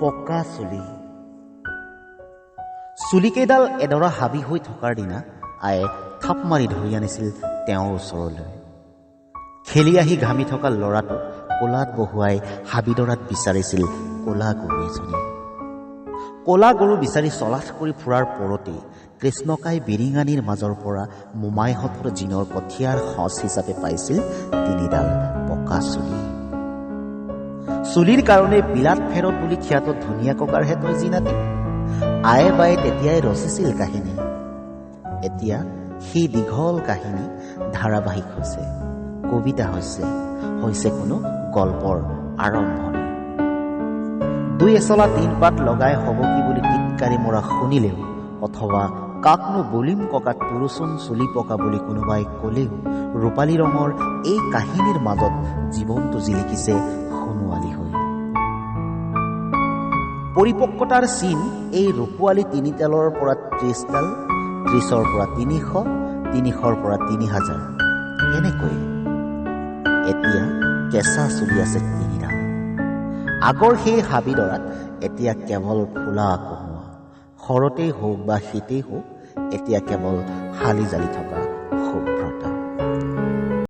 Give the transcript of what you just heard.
পকা চুলি। চুলিকেইডাল এডৰা হাবি হৈ থকাৰ দিনা আয়ে থাপ মাৰি ধৰি আনিছিল তেওঁৰ ওচৰলৈ। খেলি আহি ঘামি থকা ল'ৰাটো কোলাত বহুৱাই হাবিডৰাত বিচাৰিছিল ক'লা গৰু এজনী। ক'লা গৰু বিচাৰি চলাথ কৰি ফুৰাৰ পৰতেই কৃষ্ণকাই বিৰিঙানীৰ মাজৰ পৰা মোমাইহঁতৰ জিনৰ কঠীয়াৰ সঁচ হিচাপে পাইছিল 3ডাল পকা চুলি। চুলিৰ কাৰণে বিলাত ফেৰত বুলি খ্যাত ধুনীয়া ককাৰহে তই যি নাতি। আয়ে বায়ে তেতিয়াই ৰচিছিল কাহিনী। এতিয়া সেই দীঘল কাহিনী ধাৰাবাহিক হৈছে, কবিতা হৈছে কোনো গল্পৰ আৰম্ভণি। 2 এচলা 3 পাত লগাই হ'ব কি বুলি টিটকাৰি মৰা শুনিলেও, অথবা কাকনো বলিম ককা তুৰুচোন চুলি পকা বুলি কোনোবাই ক'লেও ৰূপালী ৰঙৰ এই কাহিনীৰ মাজত জীৱনটো জিলিকিছে সোণোৱালী হৈ। পৰিপক্কতাৰ চিন এই ৰূপোৱালী 3ডালৰ পৰা 30ডাল, 30ৰ পৰা 300, 300ৰ পৰা 3000 এনেকৈ এতিয়া কেঁচা চুলি আছে 3ডাল। আগৰ সেই হাবিডৰাত এতিয়া কেৱল ফুলা কহুৱা, শৰতেই হওক বা শীতেই হওক এতিয়া কেৱল শালি জালি থকা